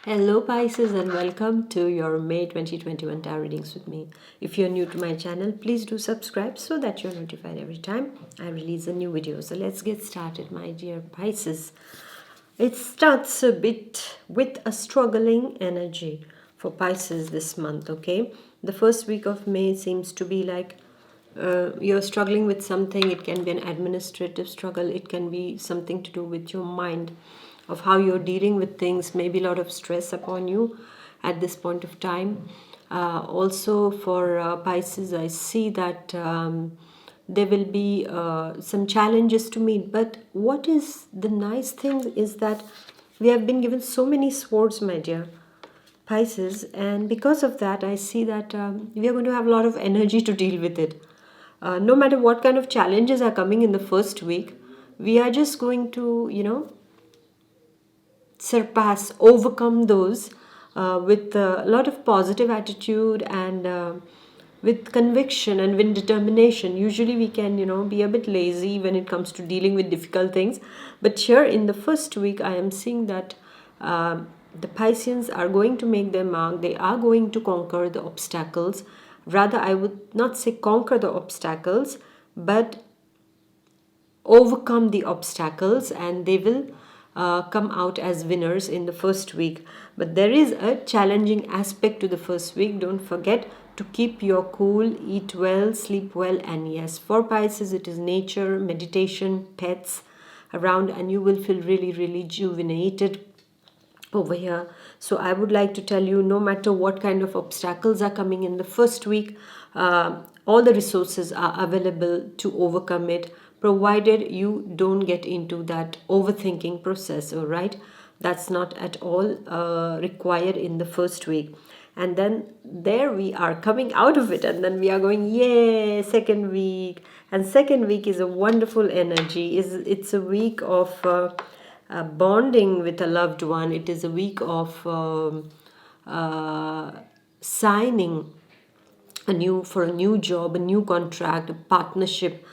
Hello, Pisces, and welcome to your May 2021 tarot readings with me. If you're new to my channel, please do subscribe so that you're notified every time I release a new video. So let's get started, my dear Pisces. It starts a bit with a struggling energy for Pisces this month, okay? The first week of May seems to be like you're struggling with something. It can be an administrative struggle, it can be something to do with your mind, of how you're dealing with things, maybe a lot of stress upon you at this point of time. Also, for Pisces, I see that there will be some challenges to meet. But what is the nice thing is that we have been given so many swords, my dear Pisces, and because of that, I see that we are going to have a lot of energy to deal with it. No matter what kind of challenges are coming in the first week, we are just going to, surpass, overcome those with a lot of positive attitude and with conviction and with determination. Usually, we can, be a bit lazy when it comes to dealing with difficult things, but here in the first week, I am seeing that. The Pisceans are going to make their mark. They are going to conquer the obstacles. Rather, I would not say conquer the obstacles, but overcome the obstacles, and they will come out as winners in the first week. But there is a challenging aspect to the first week. Don't forget to keep your cool, eat well, sleep well, and yes, for Pisces, it is nature, meditation, pets around, and you will feel really, really rejuvenated over here. So I would like to tell you, no matter what kind of obstacles are coming in the first week, all the resources are available to overcome it, provided you don't get into that overthinking process. All right, that's not at all required in the first week. And then there we are coming out of it, and then we are going, yay, second week. And second week is a wonderful energy. It's a week of bonding with a loved one. It is a week of signing for a new job, a new contract, a partnership.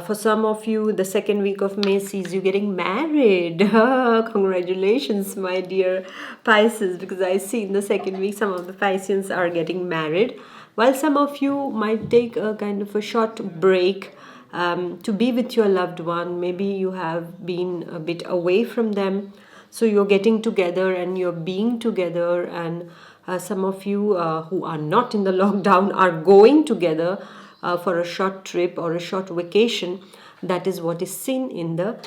For some of you, the second week of May sees you getting married. Congratulations, my dear Pisces, because I see in the second week some of the Pisceans are getting married, while some of you might take a kind of a short break to be with your loved one. Maybe you have been a bit away from them, so you're getting together and you're being together. And some of you who are not in the lockdown are going together for a short trip or a short vacation. That is what is seen in the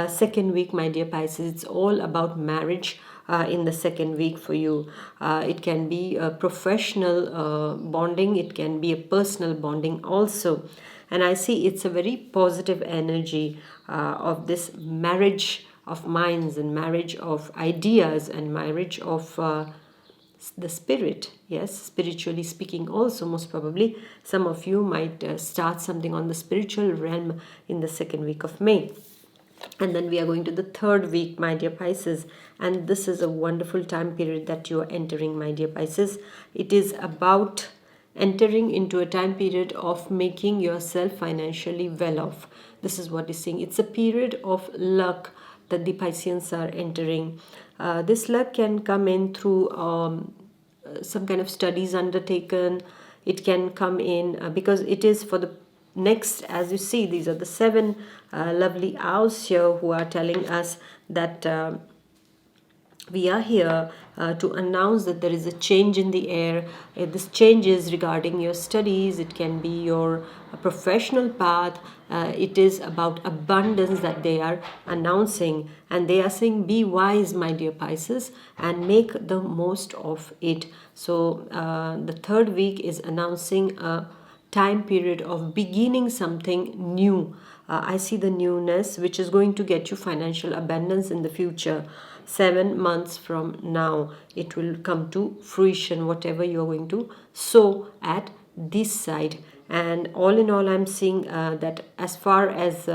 second week, my dear Pisces. It's all about marriage. In the second week for you, it can be a professional bonding, it can be a personal bonding also. And I see it's a very positive energy of this marriage of minds and marriage of ideas and marriage of the spirit. Yes, spiritually speaking also, most probably some of you might start something on the spiritual realm in the second week of May. And then we are going to the third week, my dear Pisces, and this is a wonderful time period that you are entering, my dear Pisces. It is about entering into a time period of making yourself financially well off. This is what is saying. It's a period of luck that the Pisceans are entering. This luck can come in through some kind of studies undertaken. It can come in because it is for the next, as you see, these are the seven lovely owls here who are telling us that we are here to announce that there is a change in the air. This change is regarding your studies, it can be your professional path. It is about abundance that they are announcing, and they are saying, be wise, my dear Pisces, and make the most of it. So the third week is announcing a time period of beginning something new. I see the newness which is going to get you financial abundance in the future. 7 months from now, it will come to fruition, whatever you're going to sow at this side. And all in all, I'm seeing that as far as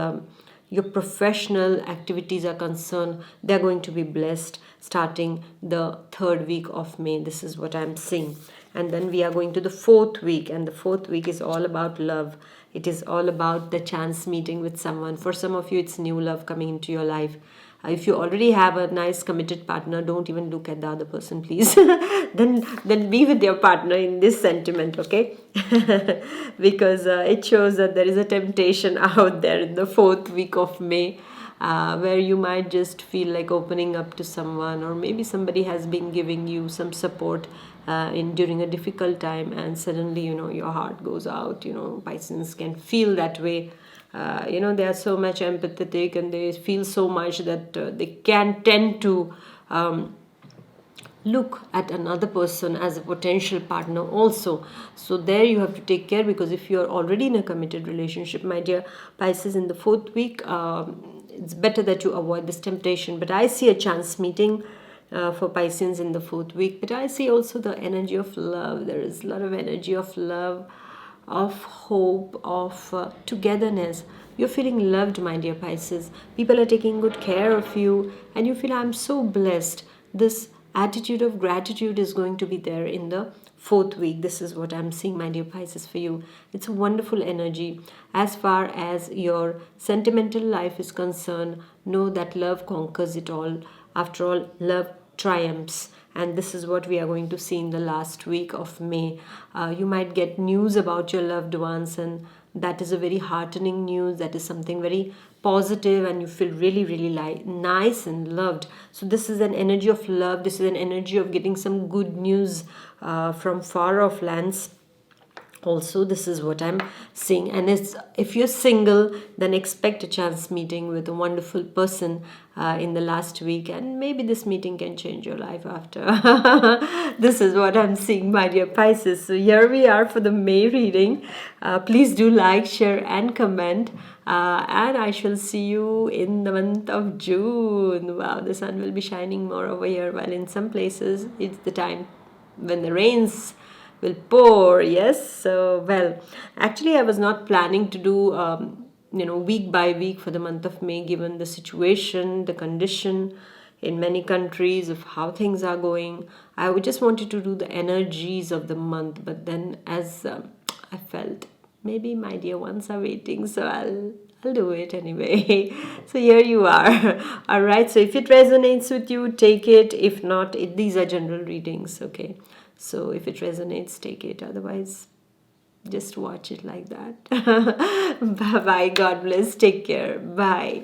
your professional activities are concerned, they're going to be blessed starting the third week of May. This is what I'm seeing. And then we are going to the fourth week, and the fourth week is all about love. It is all about the chance meeting with someone. For some of you, it's new love coming into your life. If you already have a nice committed partner, don't even look at the other person, please. Then be with your partner in this sentiment, okay? Because it shows that there is a temptation out there in the fourth week of May, where you might just feel like opening up to someone, or maybe somebody has been giving you some support in during a difficult time, and suddenly your heart goes out. Pisces can feel that way. They are so much empathetic, and they feel so much that they can tend to look at another person as a potential partner also. So there you have to take care, because if you are already in a committed relationship, my dear Pisces, in the fourth week, it's better that you avoid this temptation. But I see a chance meeting for Pisces in the fourth week. But I see also the energy of love. There is a lot of energy of love, of hope, of togetherness. You're feeling loved, my dear Pisces. People are taking good care of you, and you feel, I'm so blessed. This attitude of gratitude is going to be there in the fourth week. This is what I'm seeing, my dear Pisces, for you. It's a wonderful energy. As far as your sentimental life is concerned, know that love conquers it all. After all, love triumphs, and this is what we are going to see in the last week of May. You might get news about your loved ones, and that is a very heartening news. That is something very positive, and you feel really, really nice and loved. So this is an energy of love. This is an energy of getting some good news from far off lands. Also, this is what I'm seeing. And it's, if you're single, then expect a chance meeting with a wonderful person in the last week, and maybe this meeting can change your life after. This is what I'm seeing, my dear Pisces. So here we are for the May reading. Please do like, share and comment, and I shall see you in the month of June. Wow, the sun will be shining more over here, while in some places it's the time when the rains will pour. Yes. So, well, actually I was not planning to do week by week for the month of May, given the situation, the condition in many countries of how things are going. I would just wanted to do the energies of the month, but then as I felt maybe my dear ones are waiting, so I'll do it anyway. So here you are. All right. So if it resonates with you, take it. If not, these are general readings. Okay. So if it resonates, take it. Otherwise, just watch it like that. Bye bye. God bless. Take care. Bye.